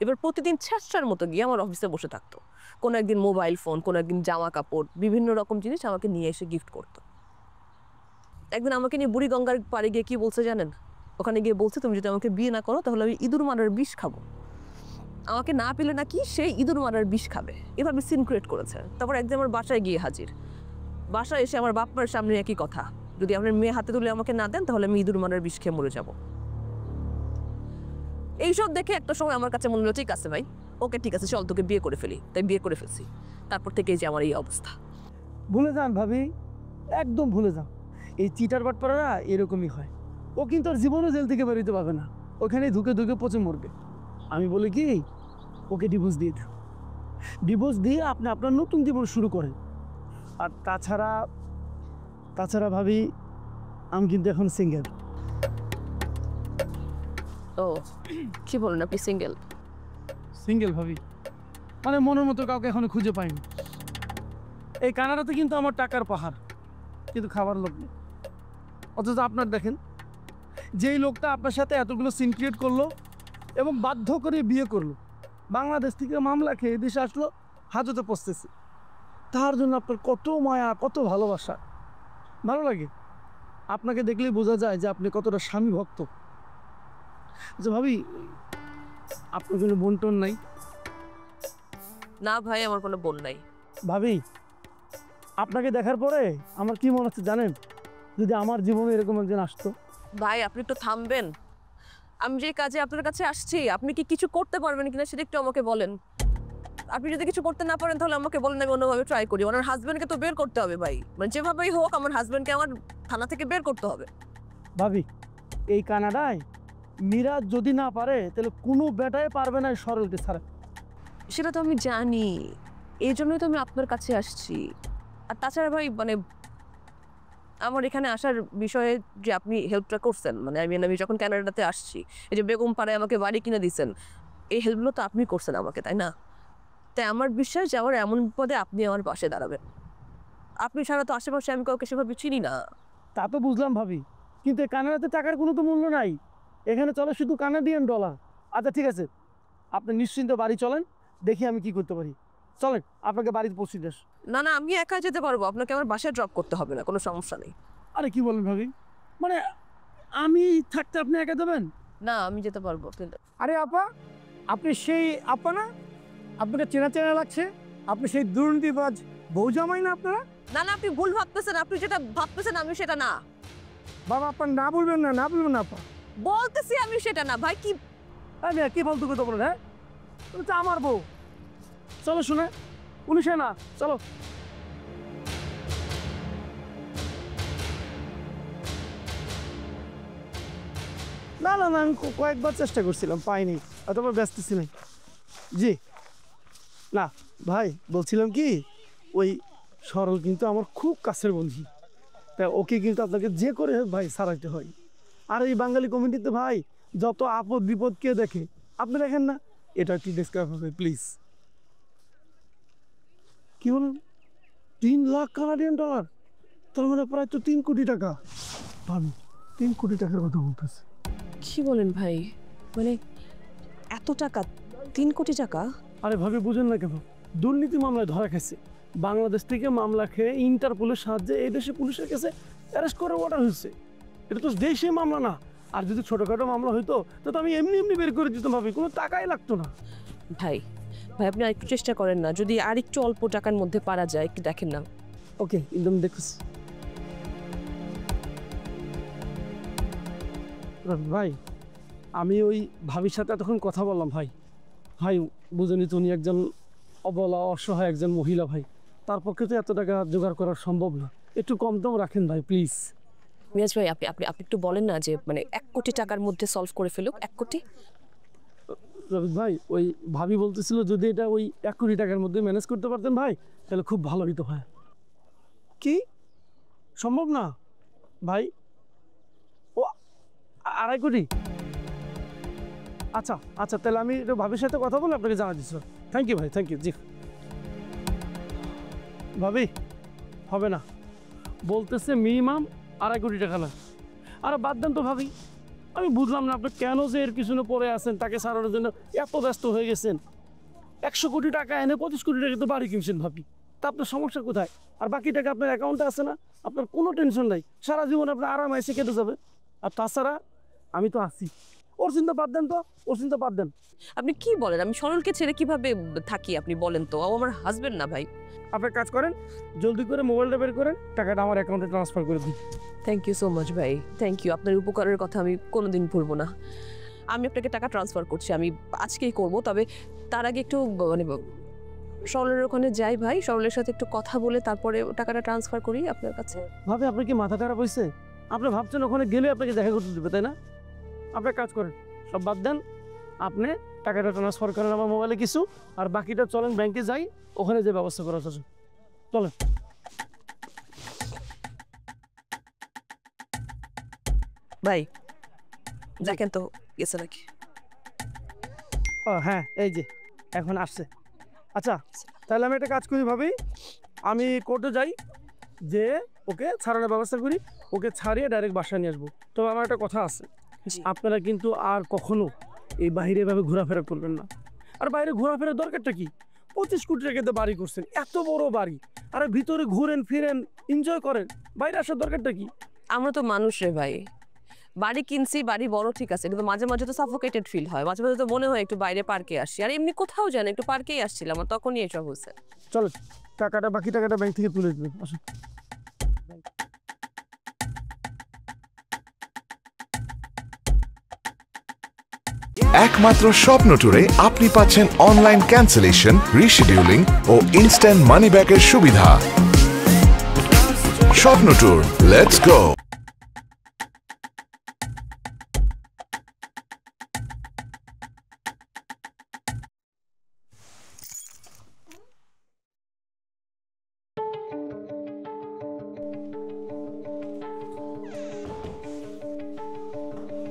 এবার প্রতিদিন ছ্যাঁচড়ার মতো গিয়ে আমার অফিসে বসে থাকতো। কোনো একদিন মোবাইল ফোন, কোনো একদিন জামা কাপড়, বিভিন্ন রকম জিনিস আমাকে নিয়ে এসে গিফট করতো। একদিন আমাকে নিয়ে বুড়িগঙ্গার পাড়ে গিয়ে কি বলছে জানেন? ওখানে গিয়ে বলছে, তুমি যদি আমাকে বিয়ে না করো তাহলে আমি ইঁদুর মারার বিষ খাবো। আমাকে না পেলে নাকি সেই ইঁদুর মারার বিষ খাবে, এভাবে সিন ক্রিয়েট করেছে। তারপর একদিন আমার বাসায় গিয়ে হাজির, বাসায় এসে আমার বাপ মার সামনে একই কথা, যদি আপনার মেয়ে হাতে তুলে আমাকে না দেন তাহলে আমি ইঁদুর মারার বিষ খেয়ে মরে যাব। এইসব দেখে একটা সময় আমার কাছে মনে হলো ঠিক আছে ভাই, ওকে ঠিক আছে, চল তোকে বিয়ে করে ফেলি। তাই বিয়ে করে ফেলছি। তারপর থেকে এই যে আমার এই অবস্থা। ভুলে যান ভাবি, একদম ভুলে যান। এই চিটার বাটপাড়ারা এরকমই হয়। ও কিন্তু আর জীবনও জেল থেকে বেরোতে পারবে না, ওখানে ধুকে ধুকে পচে মরবে। আমি বলি কি, ওকে ডিভোর্স দিয়ে দিন। ডিভোর্স দিয়ে আপনি আপনার নতুন জীবন শুরু করেন। আর তাছাড়া ভাবি, আমি কিন্তু এখন সিঙ্গেল। ও কি বলেন আপনি সিঙ্গেল? সিঙ্গেল ভাবি, মানে মনের মতো কাউকে এখনো খুঁজে পাইনি। এই কানাডাতে কিন্তু আমার টাকার পাহাড়, কিন্তু খাবার লোক নেই। অথচ আপনার দেখেন, যেই লোকটা আপনার সাথে এতগুলো সিন ক্রিয়েট করলো এবং বাধ্য করে বিয়ে করলো, বাংলাদেশ থেকে মামলা খেয়ে দেশে আসলো, হাজতে পৌঁছতেছে। তার জন্য আপনার কত মায়া, কত ভালোবাসা। ভালো লাগে আপনাকে দেখলেই বোঝা যায় যে আপনি কতটা স্বামী ভক্ত। আচ্ছা ভাবি, আপনার কোনো বোন টোন নাই? না ভাই, আমার কোনো বোন নাই। ভাবি, আপনাকে দেখার পরে আমার কি মনে হচ্ছে জানেন? যদি আমার জীবনে এরকম একজন আসতো। ভাই আপনি একটু থামবেন। আমি যে কাজে আপনার কাছে আসছি, আপনি কি কিছু করতে পারবেন কিনা সেটা একটু আমাকে বলেন। আপনি যদি কিছু করতে না পারেন তাহলে আমাকে বলেন, আমি অন্যভাবে ট্রাই করি। ওনার হাজবেন্ডকে তো বের করতে হবে ভাই, মানে যেভাবেই হোক আমার হাজবেন্ডকে আমার থানা থেকে বের করতে হবে। ভাবি, এই কানাডায় মিরাজ যদি না পারে তাহলে কোনো বেটাই পারবে না সরলকে ছাড়া। সেটা তো আমি জানি, এই জন্যই তো আমি আপনার কাছে আসছি। আর তাছাড়া ভাই, মানে আমার এখানে আসার বিষয়ে যে আপনি হেল্পটা করছেন, মানে আমি যখন কানাডাতে আসছি, এই যে বেগম পাড়ায় আমাকে বাড়ি কিনে দিয়েছেন, এই হেল্পগুলো তো আপনি করছেন আমাকে, তাই না? তাই আমার বিশ্বাস যে আমার এমন পদে আপনি আমার পাশে দাঁড়াবেন। আপনি ছাড়া তো আশেপাশে আমি কাউকে সেভাবে চিনি না। তা তো বুঝলাম ভাবি, কিন্তু এই কানাডাতে টাকার কোনো তো মূল্য নাই। এখানে চলে শুধু কানাডিয়ান ডলার। আচ্ছা ঠিক আছে, আপনি নিশ্চিন্ত বাড়ি চলেন, দেখি আমি কি করতে পারি। চলেন, আপনাকে বাড়িতে পৌঁছে দেশ। না না, আমি একা যেতে পারবো, আপনাকে আমার বাসায় ড্রপ করতে হবে না, কোনো সমস্যা নেই। আরে কি বলেন ভাবি, মানে আমি থাকতে আপনি একা দেবেন? না, আমি যেতে পারবো। কিন্তু আরে আপা, আপনি সেই আপা না? আপনাকে চেনা চেনা লাগছে। আপনি সেই দুর্নীতিবাজ বউ জামাই না আপনারা? না না, আপনি ভুল ভাবতেছেন। আপনি যেটা ভাবতেছেন আমি সেটা না। বাবা, আপনার না বলবেন না, না বলবেন না আপা। বলতেছি আমি সেটা না ভাই। কি আমি কি ফালতু কথা বলেন? হ্যাঁ, তুমি তো আমার বউ। চলো শুনে, উনি সে না, চলো। না না না, আমি কয়েকবার চেষ্টা করছিলাম, পাইনি, অথবা ব্যস্ত ছিলাম। জি না ভাই, বলছিলাম কি, ওই সরল কিন্তু আমার খুব কাছের বন্ধু। তাই ওকে কিন্তু আপনাকে যে করে ভাই সারাইতে হয়। আর এই বাঙালি কমিউনিটিতে ভাই যত আপদ বিপদ কে দেখে, আপনি দেখেন না? এটা একটু ডিসকাস হবে প্লিজ। কি বলেন? 3 লাখ কানাডিয়ান ডলার, তার মানে প্রায় তো 3 কোটি টাকা। ভাবি, 3 কোটি টাকার কথা বলতেছে। কি বলেন ভাই? মানে এত টাকা, 3 কোটি টাকা? আরে ভাবি, বুঝেন না কেন? দুর্নীতি মামলায় ধরা খাইছে। বাংলাদেশ থেকে মামলা খেয়ে ইন্টারপোলের সাহায্যে এই দেশে পুলিশের কাছে অ্যারেস্ট করে অর্ডার হয়েছে। এটা তো দেশে মামলা না। আর যদি ছোটোখাটো মামলা হইতো তো আমি এমনি এমনি বের করে দিতাম ভাবি, কোনো টাকাই লাগতো না। ভাই ভাই আপনি আরেকটু চেষ্টা করেন না, যদি আরেকটু অল্প টাকার মধ্যে পারা যায়, একটু দেখেন না। ওকে, একদম দেখছি ভাই। আমি ওই ভাবির সাথে এতক্ষণ কথা বললাম ভাই। ভাই বুঝেনি তো, উনি একজন অবলা অসহায় একজন মহিলা ভাই, তার পক্ষে তো এত টাকা জোগাড় করা সম্ভব না। একটু কম দাম রাখেন ভাই প্লিজ। মিরাজ ভাই, আপনি আপনি আপনি একটু বলেন না যে মানে 1 কোটি টাকার মধ্যে সলভ করে ফেলুক। 1 কোটি? রবিত ভাই, ওই ভাবি বলতেছিল যদি এটা ওই 1 কোটি টাকার মধ্যে ম্যানেজ করতে পারতেন ভাই, তাহলে খুব ভালো হইতো ভাই। কি সম্ভব না ভাই? ও 2.5 কোটি? আচ্ছা আচ্ছা, তাহলে আমি ভাবির সাথে কথা বলে আপনাকে জানা দিচ্ছি। থ্যাংক ইউ ভাই, থ্যাংক ইউ। জি ভাবি, হবে না, বলতেছে মিনিমাম 2.5 কোটি টাকা না। আর বাদ দেন তো ভাবি, আমি বুঝলাম না আপনি কেন যে এর পিছনে পড়ে আছেন, তাকে সারানোর জন্য এত ব্যস্ত হয়ে গেছেন। 100 কোটি টাকা এনে 25 কোটি টাকা তো বাড়ি কিনছেন ভাবি, তা আপনার সমস্যা কোথায়? আর বাকি টাকা আপনার অ্যাকাউন্টে আছে না, আপনার কোনো টেনশন নাই, সারা জীবন আপনার আরাম এসে কেটে যাবে। আর তাছাড়া আমি তো আছি। ওর চিন্তা বাদ দেন তো, ওর চিন্তা বাদ দেন। আপনি কি বলেন? আমি সরলকে ছেড়ে কিভাবে থাকি আপনি বলেন তো? ও আমার হাজবেন্ড না ভাই। আপনার কাজ করেন, জলদি করে মোবাইলটা বের করেন, টাকাটা আমার অ্যাকাউন্টে ট্রান্সফার করে দিন। থ্যাংক ইউ সো মাচ ভাই, থ্যাংক ইউ। আপনার উপকারের কথা আমি কোনোদিন ভুলবো না। আমি আপনাকে টাকা ট্রান্সফার করছি, আমি আজকেই করব। তবে তার আগে একটু মানে সরলের ওখানে যাই ভাই, সরলের সাথে একটু কথা বলে তারপরে টাকাটা ট্রান্সফার করি আপনার কাছে। ভাবি আপনার কি মাথা খারাপ হয়েছে? আপনি ভাবছেন ওখানে গেলে আপনাকে দেখা করতে দেবে, তাই না? আপনি কাজ করেন, সব বাদ দেন, আপনি টাকাটা ট্রান্সফার করেন আমার মোবাইলে কিছু, আর বাকিটা চলেন ব্যাংকে যাই, ওখানে যে ব্যবস্থা করা আছে চলেন। ভাই দেখেন তো গেছে নাকি। ও হ্যাঁ, এই যে এখন আসছে। আচ্ছা তাহলে আমি একটা কাজ করি ভাবি, আমি কোর্টে যাই, যে ওকে ছাড়ানোর ব্যবস্থা করি, ওকে ছাড়িয়ে ডাইরেক্ট বাসায় নিয়ে আসবো। তবে আমার একটা কথা আছে, আপনারা কিন্তু আর কখনো এই বাইরে এভাবে ঘোরাফেরা করবেন না। আর বাইরে ঘোরাফেরার দরকারটা কি? 25 কোটি টাকাতে বাড়ি করছেন, এত বড় বাড়ি, আর ভিতরে ঘুরেন ফিরেন এনজয় করেন, বাইরে আসার দরকারটা কি? আমরা তো মানুষ রে ভাই, বাড়ি কিনছি, বাড়ি বড় ঠিক আছে, কিন্তু মাঝে মাঝে তো সাফোকেটেড ফিল হয়, মাঝে মাঝে তো মনে হয় একটু বাইরে পার্কে আসি। আর এমনি কোথাও যান, একটু পার্কেই আসছিলাম, আর তখনই এসব হয়েছে। চলো টাকাটা, বাকি টাকাটা ব্যাংক থেকে তুলে দেবেন, আসুন। একমাত্র স্বপ্ন ট্যুরে আপনি পাচ্ছেন অনলাইন ক্যান্সেলেশন, রিশিডিউলিং ও ইনস্ট্যান্ট মানি ব্যাকের সুবিধা। স্বপ্ন ট্যুর, লেটস গো।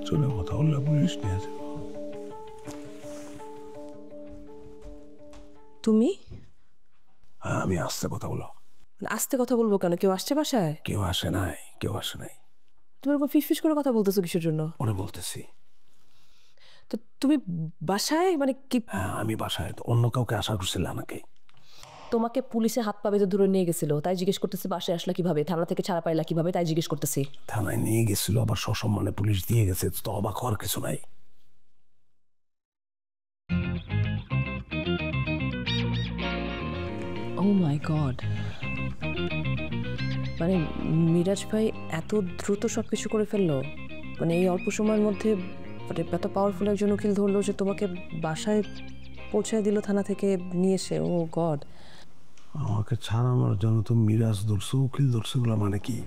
চলে কথা বললে পুলিশ নিয়ে আসে। তুমি হ্যাঁ, আমি আসতে কথা বলো। আস্তে কথা বলবো কেন? কেউ আসছে বাসায়? কেউ আসে নাই, কেউ আসে নাই। তুমি এরকম ফিস করে কথা বলতেছো কিসের জন্য? ওরে বলতেছি। তো তুমি বাসায় মানে কি? হ্যাঁ আমি বাসায়, তো অন্য কাউকে আশা করছিল নাকি? তোমাকে পুলিশে হাত পা বেঁধে দূরে নিয়ে গেছিল, তাই জিজ্ঞেস করতেছি বাসায় আসলা কিভাবে, থানা থেকে ছাড়া পাইলা কিভাবে, তাই জিজ্ঞেস করতেছি। থানায় নিয়ে গেছিল, আবার সসম্মানে পুলিশ দিয়ে গেছে, তো অবাক হওয়ার কিছু নাই। ও মাই গড, মানে মিরাজ ভাই এত দ্রুত সব কিছু করে ফেললো? মানে এই অল্প সময়ের মধ্যে মানে এত পাওয়ারফুল একজন উকিল ধরলো যে তোমাকে বাসায় পৌঁছায় দিল থানা থেকে নিয়ে এসে। ও গড, আমাকে ছাড়ানোর জন্য তো মিরাজ ধরছে, উকিল ধরছে, গুলো মানে কি?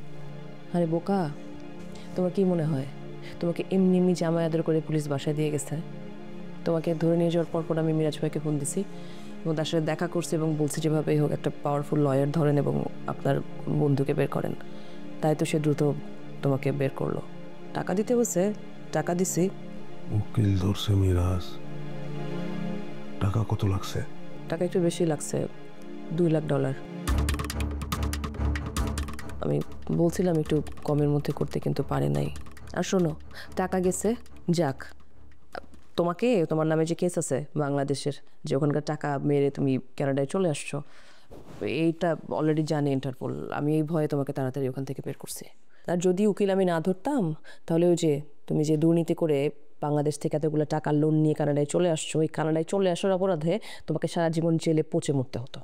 আরে বোকা, তোমার কি মনে হয় তোমাকে এমনি এমনি জামাই আদর করে পুলিশ বাসায় দিয়ে গেছে? তোমাকে ধরে নিয়ে যাওয়ার পর আমি মিরাজ ভাইকে ফোন দিছি এবং তার সাথে দেখা করছি এবং বলছি যেভাবেই হোক একটা পাওয়ারফুল লয়ার ধরেন এবং আপনার বন্ধুকে বের করেন। তাই তো সে দ্রুত তোমাকে বের করলো। টাকা দিতে বলছে, টাকা দিছি। উকিল ধরছে মিরাজ, টাকা কত লাগছে? টাকা একটু বেশি লাগছে, $2 লাখ। আমি বলছিলাম একটু কমের মধ্যে করতে, কিন্তু পারে নাই। আর শোনো, টাকা গেছে যাক, তোমাকে তোমার নামে যে কেস আছে বাংলাদেশের, যে ওখানকার টাকা মেরে তুমি কানাডায় চলে আসছো, এইটা অলরেডি জানে ইন্টারপোল। আমি এই ভয়ে তোমাকে তাড়াতাড়ি ওখান থেকে বের করছি। আর যদি উকিল আমি না ধরতাম, তাহলে ওই যে তুমি যে দুর্নীতি করে বাংলাদেশ থেকে এতগুলো টাকা লোন নিয়ে কানাডায় চলে আসছো, ওই কানাডায় চলে আসার অপরাধে তোমাকে সারা জীবন জেলে পচে মরতে হতো।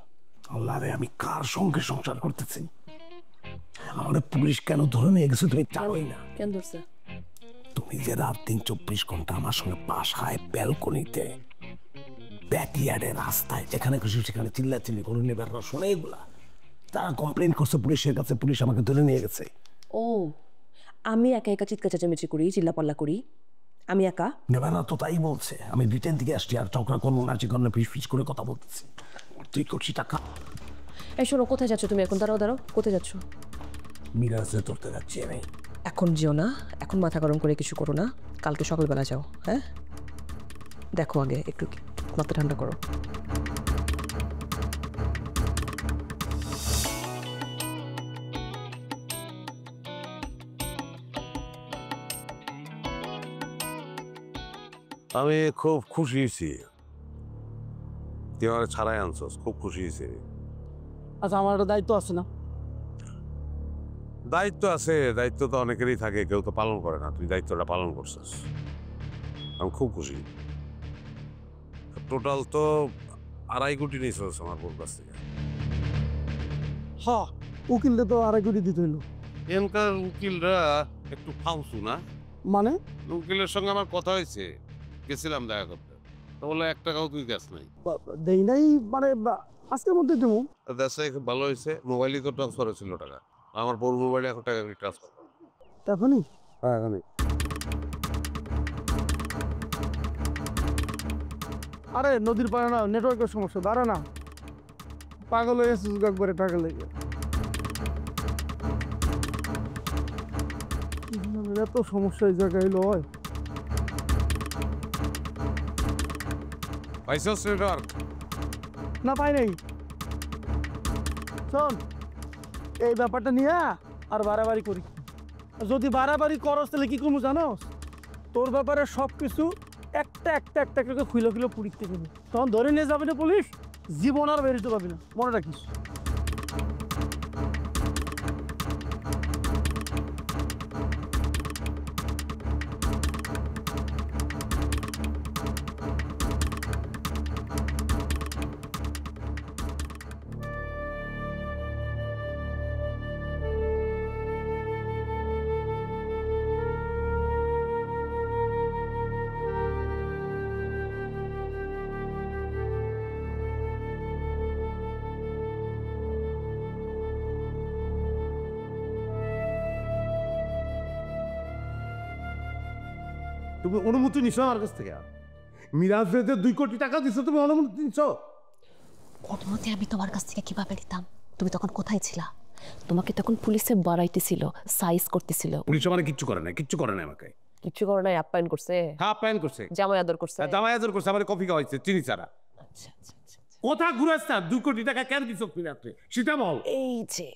আল্লাহ রে, আমি কার সঙ্গে সংসার করতেছি? আমাদের পুলিশ কেন ধরে নিয়ে গেছে তুমি জানোই না? কেন ধরছে? তুমি যে রাত দিন 24 ঘন্টা আমার সঙ্গে বাসায়, ব্যালকনিতে, ব্যাকইয়ার্ডে, রাস্তায়, যেখানে খুশি সেখানে চিল্লাচিল্লি করে নেবার শোনে, এগুলা তারা কমপ্লেন করছে পুলিশের কাছে, পুলিশ আমাকে ধরে নিয়ে গেছে। ও, আমি একা একা চিৎকার চেঁচামেচি করি, চিল্লাপাল্লা করি, আমি একা? নেবে না তো, তাই বলছে। আমি ব্রিটেন থেকে আসছি, আর চক্রা কোনো নাচি কারণে ফিস করে কথা বলতেছি। তুই করছি টাকা। এই শোনো, কোথায় যাচ্ছ তুমি এখন? দাঁড়াও দাঁড়াও, কোথায় যাচ্ছ? মিরাজে ধরতে যাচ্ছি আমি। এখন যেও না, এখন মাথা গরম করে কিছু করো না, কালকে সকালবেলা যাও। হ্যাঁ দেখো, আগে একটু মাথা ঠান্ডা করো। আমি খুব খুশি হয়েছি, তুই আমার ছাড়াই আনছস, খুব খুশি হয়েছি। আচ্ছা আমার একটা দায়িত্ব আছে না? দায়িত্ব আছে, দায়িত্ব তো অনেকেরই থাকে, কেউ তো পালন করে না। তুই দায়িত্বটা পালন করছিস, আমি খুব খুশি। টোটাল তো 2.5 কোটি নিয়েছিস আমার বোন কাছ থেকে। হ্যাঁ, উকিলটা তো 2.5 কোটি দিতে হইলো। এনকার উকিলরা একটু ফাউসু না? মানে উকিলের সঙ্গে আমার কথা হয়েছে, গেছিলাম দেখা করতে, তো বললো 1 টাকাও তুই গ্যাস নাই। দেই নাই মানে আজকের মধ্যে দেবো। দেশে ভালো হয়েছে, মোবাইলই তো ট্রান্সফার হয়েছিল টাকা, আমার বড় মোবাইলে এখন টাকা ট্রান্সফার। এখনই? হ্যাঁ এখনই। আরে নদীর পাড়ে না, নেটওয়ার্কের সমস্যা, দাঁড়া না, পাগল হয়ে গেছিস একবারে টাকা লেগে। এত সমস্যা এই জায়গায় লয়। পাইছস নেটওয়ার্ক? না পাই নাই। শোন, এই ব্যাপারটা নিয়ে আর বাড়াবাড়ি করি, যদি বাড়াবাড়ি করস তাহলে কি করবো জানোস, তোর ব্যাপারে সব কিছু একটা একটা একটা করে খুলে খুলে পুড়িতে দেবে, তখন ধরে নিয়ে যাবে না পুলিশ, জীবন আর বেরোতে পারবি না, মনে রাখিস। তুমি অনুমতি নিছো আমার কাছ থেকে? মিরাজ রে 2 কোটি টাকা দিছো, তুমি অনুমতি নিছো? অনুমতি আমি তোমার কাছ থেকে কিভাবে নিতাম? তুমি তখন কোথায় ছিলা? তোমাকে তখন পুলিশে বাড়াইতেছিল, সাইজ করতেছিল। পুলিশ মানে কিচ্ছু করে না, কিচ্ছু করে না আমাকে। কিচ্ছু করে নাই, আপ্যায়ন করছে। হ্যাঁ আপ্যায়ন করছে, জামাই আদর করছে। জামাই আদর করছে, আমার কফি খাওয়াইছে চিনি ছাড়া। আচ্ছা আচ্ছা আচ্ছা। কথা ঘুরাস না, 2 কোটি টাকা কেন দিছো মিরাজে সেটা বল। এই যে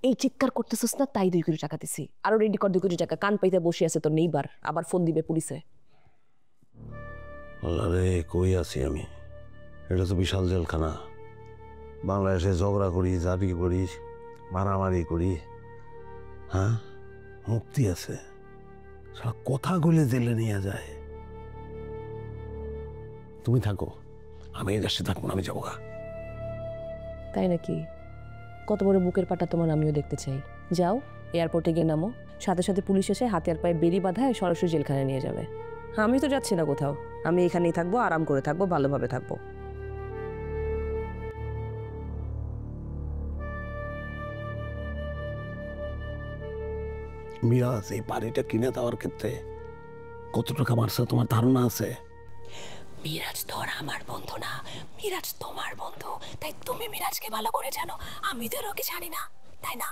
এই চিৎকার করতেছিস না, তাই 2 কোটি টাকা দিছি। আরো রেডি কর 2 কোটি টাকা, কান পাইতে বসে আছে তোর নেইবার, আবার ফোন দিবে পুলিশে। আরে কই আছি আমি? এটা তো বিশাল জেলখানা। বাংলাদেশে ঝগড়া করি, জারি করি, মারামারি করি, হ্যাঁ মুক্তি আছে? সারা কথা গুলে জেলে নিয়ে যায়। তুমি থাকো, আমি এই দেশে থাকবো না, আমি যাবো। তাই নাকি? কত বড় বুকের পাটা তোমার, আমিও দেখতে চাই। যাও, এয়ারপোর্টে গিয়ে নামো, সাথে সাথে পুলিশ এসে হাতিয়ার পায়ে বেরি বাঁধায় সরাসরি জেলখানায় নিয়ে যাবে। আমি তো যাচ্ছি না কোথাও, আমি এখানেই থাকবো, আরাম করে থাকবো, ভালোভাবে থাকবো। মিরাজ এই বাড়িটা কিনে দেওয়ার ক্ষেত্রে কত টাকা মারছে তোমার ধারণা আছে? মিরাজ তোর আমার বন্ধু না, মিরাজ তোমার বন্ধু, তাই তুমি মিরাজকে ভালো করে জানো, আমি তো ওকে জানি না, তাই না?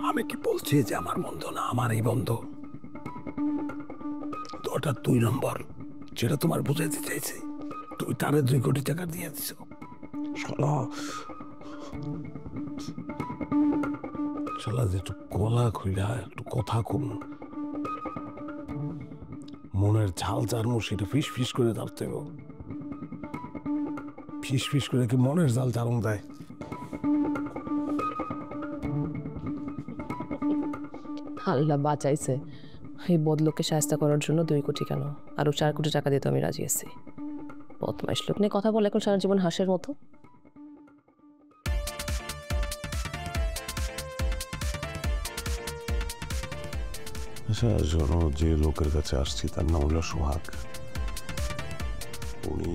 আমি কি বলছি যে আমার বন্ধু না? আমার এই বন্ধু তো ওটা 2 নম্বর, যেটা তোমার বুঝাইতে চাইছি। তুই তারে 2 কোটি টাকা দিয়ে দিছ। চলা যে একটু গলা খুইলা একটু কথা কম, মনের ঝাল চারমো সেটা ফিস ফিস করে ধরতে হবে। ফিস ফিস করে কি মনের ঝাল চারম দেয়? আল্লাহ বাঁচাইছে, এই বদলোককে সাহায্য করার জন্য 2 কোটি কেন, আরো 4 কোটি টাকা দিতে আমি রাজি আছি। বদমাইশ লোক নিয়ে কথা বলে এখন সারা জীবন হাসের মতো। আচ্ছা শোনো, যে লোকের কাছে আসছি তার নাম হলো সোহাগ। উনি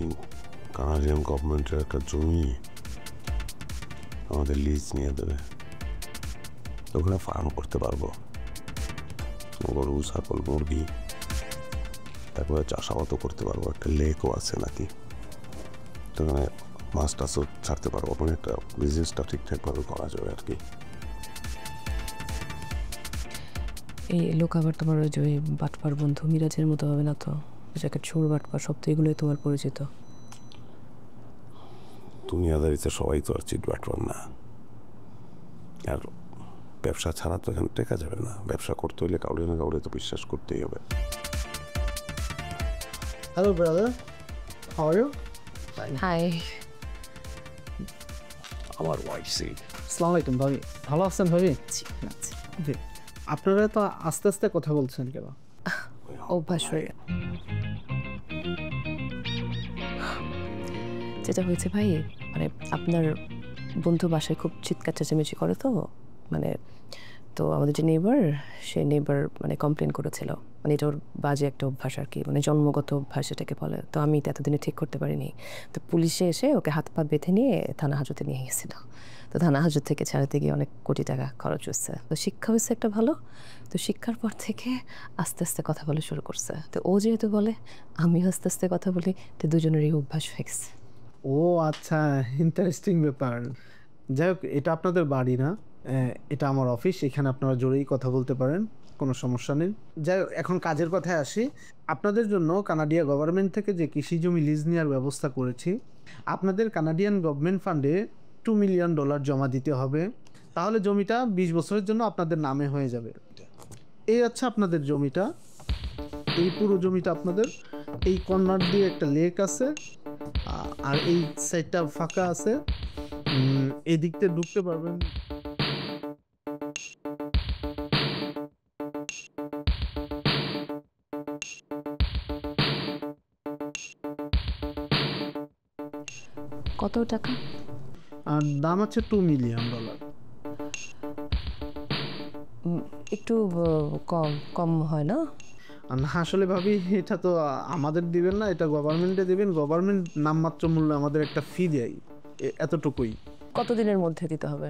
কানাডিয়ান গভর্নমেন্টের একটা জমি আমাদের লিজ নিয়ে দেবে, ওখানে ফার্ম করতে পারবো, গরু ছাগল মুরগি, তারপরে চাষাবাদও করতে পারবো, একটা লেকও আছে নাকি, সেখানে মাছ টাছও ছাড়তে পারবো, মানে একটা বিজনেসটা ঠিকঠাকভাবে করা যাবে আর কি। এই লোক আবার তোমার ওই যে বাটপার বন্ধু মিরাজের মতো হবে না তো? যাকে চোর বাটপার, সব তো এগুলোই তোমার পরিচিত। দুনিয়াদারিতে সবাই তো আর চিট বাটপার না, আর ব্যবসা ছাড়া তো এখানে টেকা যাবে না। ব্যবসা করতে হলে কাউরে না কাউরে তো বিশ্বাস করতেই হবে। Hello brother, how are you? Hi. আমার ওয়াইফ সি। আসসালামু আলাইকুম ভাবি, ভালো আছেন ভাবি? জি। আপনারা তো আস্তে আস্তে কথা বলছেন কেন? অভ্যাস হয়ে গেল। যেটা হয়েছে ভাই, মানে আপনার বন্ধু বাসায় খুব চিৎকার চেঁচামেচি করে, তো মানে তো আমাদের যে নেইবার, সেই নেইবার মানে কমপ্লেন করেছিল, মানে এটা ওর বাজে একটা অভ্যাস আর কি, মানে জন্মগত অভ্যাস এটাকে বলে। তো আমি তো এতদিনে ঠিক করতে পারিনি। তো পুলিশে এসে ওকে হাত পা বেঁধে নিয়ে থানা হাজতে নিয়ে গেছিল। তো থানা হাজত থেকে ছাড়াতে গিয়ে অনেক কোটি টাকা খরচ হচ্ছে। তো শিক্ষা হয়েছে একটা ভালো। তো শিক্ষার পর থেকে আস্তে আস্তে কথা বলা শুরু করছে। তো ও যেহেতু বলে, আমিও আস্তে আস্তে কথা বলি, তো দুজনেরই অভ্যাস হয়ে গেছে। ও আচ্ছা, ইন্টারেস্টিং ব্যাপার। যাই হোক, এটা আপনাদের বাড়ি না, এটা আমার অফিস। এখানে আপনারা জোরেই কথা বলতে পারেন, কোনো সমস্যা নেই। যাই হোক, এখন কাজের কথায় আসি। আপনাদের জন্য কানাডিয়া গভর্নমেন্ট থেকে যে কৃষি জমি লিজ নেওয়ার ব্যবস্থা করেছি, আপনাদের কানাডিয়ান গভর্নমেন্ট ফান্ডে $2 মিলিয়ন জমা দিতে হবে। তাহলে জমিটা 20 বছরের জন্য আপনাদের নামে হয়ে যাবে। এই আচ্ছা, আপনাদের জমিটা, এই পুরো জমিটা আপনাদের। এই কর্নার দিয়ে একটা লেক আছে, আর এই সাইডটা ফাঁকা আছে। এদিক দিয়ে ঢুকতে পারবেন। কত টাকা? আর দাম আছে $2 মিলিয়ন। একটু কম কম হয় না? না আসলে ভাবি, এটা তো আমাদের দিবেন না, এটা গভর্নমেন্টে দিবেন। গভর্নমেন্ট নামমাত্র মূল্য আমাদের একটা ফি দেয়, এতটুকুই। কতদিনের মধ্যে দিতে হবে?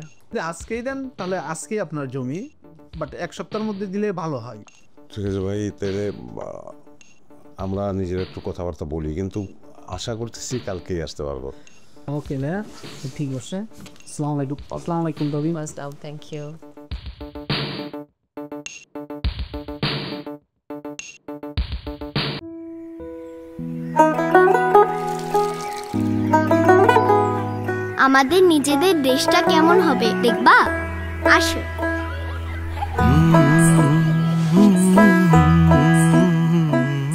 আজকেই দেন তাহলে আজকেই আপনার জমি, বাট 1 সপ্তাহের মধ্যে দিলে ভালো হয়। ঠিক আছে ভাই, তাহলে আমরা নিজের একটু কথাবার্তা বলি, কিন্তু আশা করতেছি কালকেই আসতে পারবো। ওকে ভাইয়া, ঠিক আছে। আসসালামু আলাইকুম। আসসালামু আলাইকুম ভাবি। মাস্ট দাও, থ্যাংক ইউ। আমাদের নিজেদের দেশটা কেমন হবে দেখবা, আসো।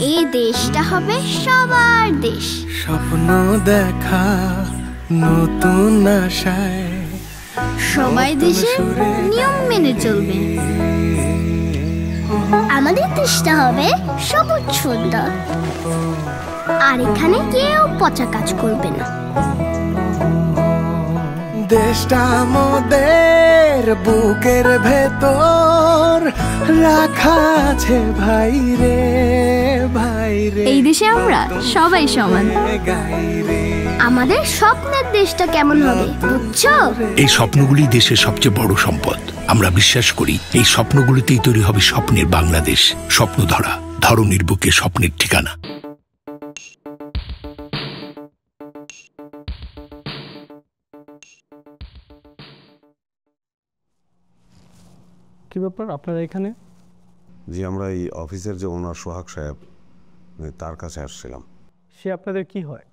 এই দেশটা হবে সবার দেশ। স্বপ্ন দেখা নতুন আশায় সবাই দেশের নিয়ম মেনে চলবে। আমাদের দেশটা হবে সবুজ সুন্দর, আর এখানে কেউ পচা কাজ করবে না। দেশটা আমাদের বুকের ভেতর রাখা আছে ভাই রে, ভাই রে। এই দেশে আমরা সবাই সমান। আমাদের স্বপ্নের দেশটা কেমন হবে বুঝছো? এই স্বপ্নগুলি দেশের সবচেয়ে বড় সম্পদ। আমরা বিশ্বাস করি এই স্বপ্নগুলিতেই তৈরি হবে স্বপ্নের বাংলাদেশ। স্বপ্নধরা, ধরনীর বুকে স্বপ্নের ঠিকানা। কি ব্যাপার আপনারা এখানে? জি, আমরা এই অফিসের যে ওনার সোহাগ সাহেব, তার কাছে আসছিলাম। সে আপনাদের কি হয়?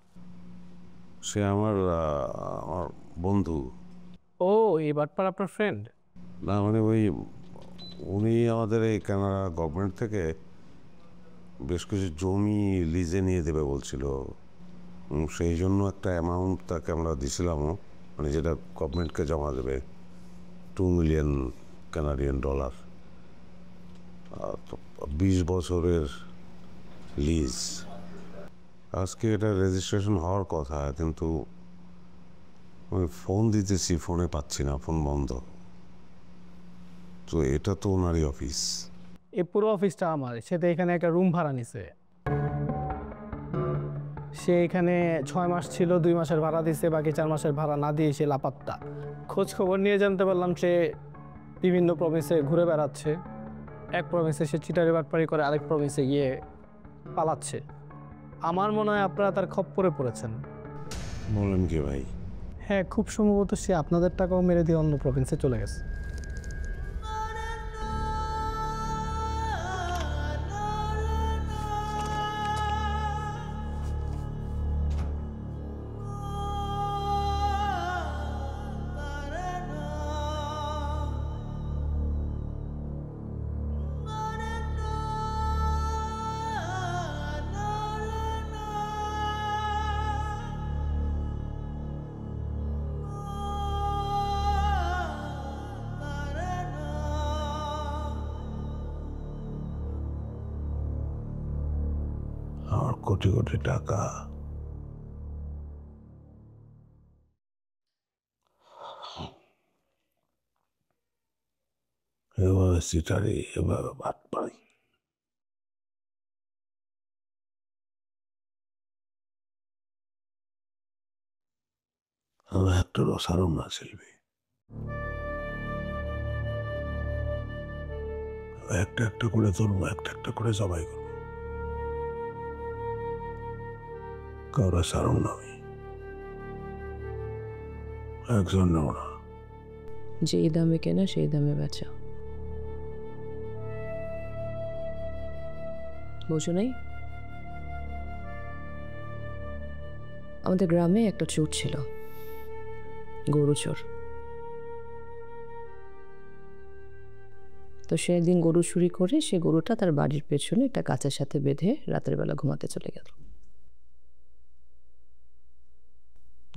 সে আমার বন্ধু। ও, এই বাটপার আপনার ফ্রেন্ড? না মানে উনি আমাদের এই কানাডা গভর্নমেন্ট থেকে বেশ কিছু জমি লিজে নিয়ে দেবে বলছিল। সেই জন্য একটা অ্যামাউন্ট তাকে আমরা দিছিলামও, মানে যেটা গভর্নমেন্টকে জমা দেবে, $2 মিলিয়ন কানাডিয়ান। তো 20 বছরের লিজ। আজকে এটা রেজিস্ট্রেশন হওয়ার কথা, কিন্তু আমি ফোন দিতেছি, ফোনে পাচ্ছি না, ফোন বন্ধ। তো এটা তো ওনারই অফিস। এই পুরো অফিসটা আমার। সে তো এখানে একটা রুম ভাড়া নিছে। সে এখানে 6 মাস ছিল, 2 মাসের ভাড়া দিছে, বাকি 4 মাসের ভাড়া না দিয়ে সে লাপাত্তা। খোঁজ খবর নিয়ে জানতে পারলাম সে বিভিন্ন প্রভিন্সে ঘুরে বেড়াচ্ছে। এক প্রভিন্সে সে চিটারি বাটপারি করে, আরেক প্রভিন্সে গিয়ে পালাচ্ছে। আমার মনে হয় আপনারা তার খপ্পরে পড়েছেন। বলেন কি ভাই? হ্যাঁ, খুব সম্ভবত সে আপনাদের টাকাও মেরে দিয়ে অন্য প্রভিন্সে চলে গেছে। আমার কোটি কোটি টাকা। এভাবে সিটারি, এভাবে বাদ পাই। আমি একটা রসারও না শিল্পী, একটা একটা করে ধরবো, একটা একটা করে জবাই করবো, কারো সারও না আমি, একজন নেব না। যেই দামে কেনা সেই দামে বেচা, বোঝো নাই? আমাদের গ্রামে একটা চোর ছিল, গরু চোর। তো সেদিন গরু চুরি করে সে গরুটা তার বাড়ির পেছনে একটা গাছের সাথে বেঁধে রাতের বেলা ঘুমাতে চলে গেল।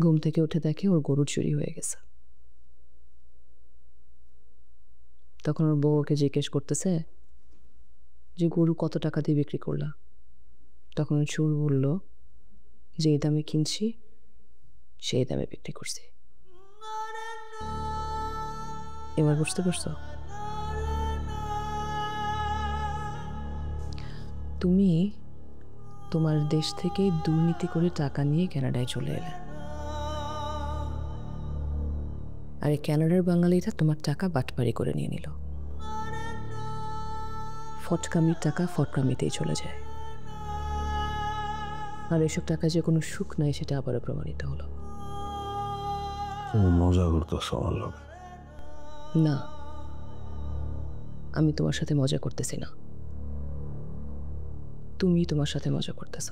ঘুম থেকে উঠে দেখে ওর গরু চুরি হয়ে গেছে। তখন ওর বউ ওকে জিজ্ঞেস করতেছে যে গরু কত টাকা দিয়ে বিক্রি করলা? তখন চোর বলল, যেই দামে কিনছি সেই দামে বিক্রি করছি। এবার বুঝতে পারছো? তুমি তোমার দেশ থেকে দুর্নীতি করে টাকা নিয়ে কানাডায় চলে এলে, আর এই কানাডার বাঙালিরা তোমার টাকা বাটপারি করে নিয়ে নিল। ফটকামির টাকা ফটকামিতেই চলে যায়, আর এসব টাকা যে কোনো সুখ নাই সেটা আবারও প্রমাণিত হলো। তুমি মজা করতেছ আমার লোক। না, আমি তোমার সাথে মজা করতেছি না, তুমি তোমার সাথে মজা করতেছ।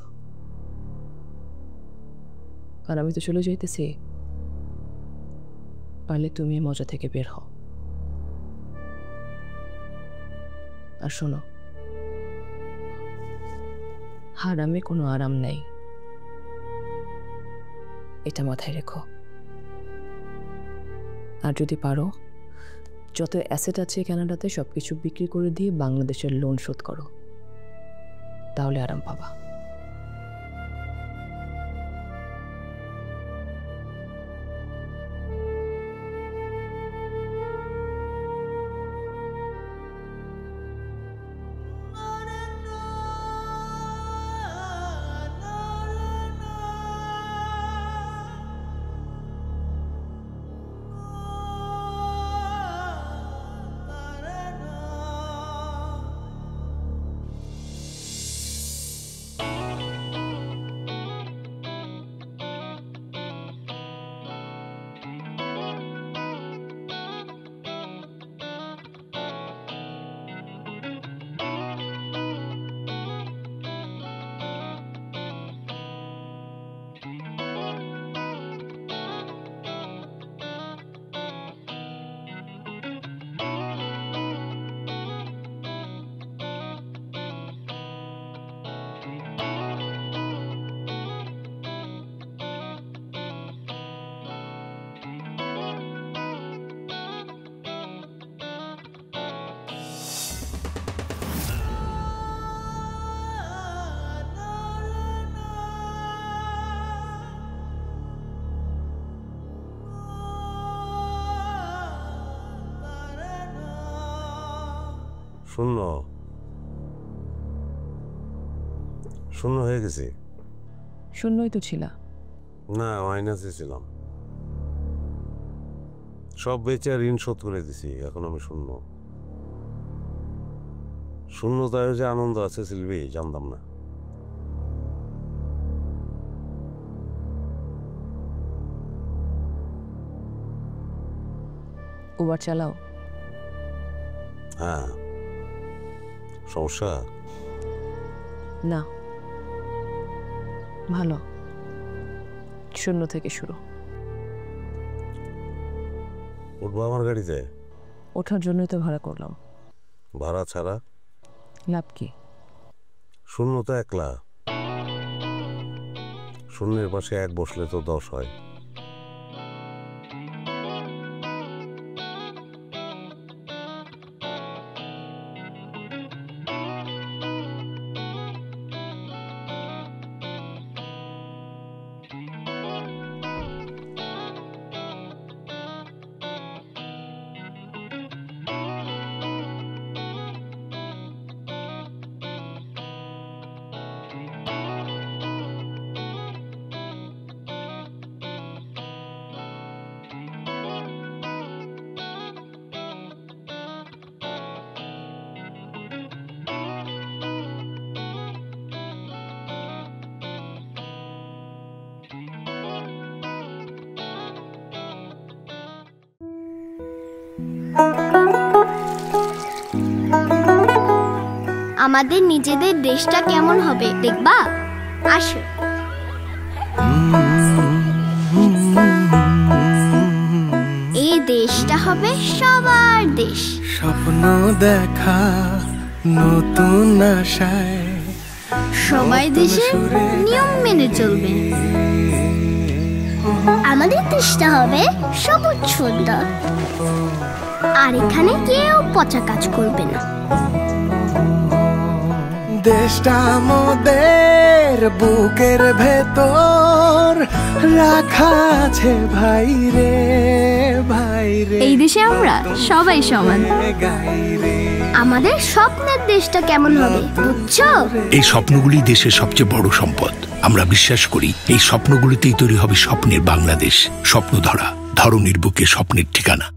আর আমি তো চলে যাইতেছি, পারলে তুমি মজা থেকে বের হও। আর শোনো, হারামে কোনো আরাম নেই, এটা মাথায় রেখো। আর যদি পারো, যত অ্যাসেট আছে কানাডাতে সবকিছু বিক্রি করে দিয়ে বাংলাদেশের লোন শোধ করো, তাহলে আরাম পাবা। শূন্য শূন্য হয়ে গেছে। শূন্যই তো ছিল না, মাইনাসে ছিলাম। সব বেচে ঋণ শোধ করে দিছি, এখন আমি শূন্য। শূন্যতায় যে আনন্দ আছে সিলভি, জানতাম না। উবার চালাও? হ্যাঁ। সমস্যা? না, ভালো। শূন্য থেকে শুরু। উঠবো আমার গাড়িতে? ওঠার জন্যই তো ভাড়া করলাম। ভাড়া ছাড়া লাভ কি? শূন্য তো একলা, শূন্যের পাশে এক বসলে তো 10 হয়। আমাদের নিজেদের দেশটা কেমন হবে দেখবা? আসো। এই দেশটা হবে সবার দেশ। স্বপ্ন দেখা নতুন আশায় সবাই দেশের নিয়ম মেনে চলবে। আমাদের দেশটা হবে সবুজ সুন্দর, আর এখানে কেউ পচা কাজ করবে না। দেশটা আমাদের বুকের ভেতর রাখা আছে ভাই রে, ভাই রে। এই দেশে আমরা সবাই সমান। আমাদের স্বপ্নের দেশটা কেমন হবে বুঝছো? এই স্বপ্নগুলি দেশের সবচেয়ে বড় সম্পদ। আমরা বিশ্বাস করি এই স্বপ্নগুলিতেই তৈরি হবে স্বপ্নের বাংলাদেশ। স্বপ্ন ধরা, ধরনীর বুকে স্বপ্নের ঠিকানা।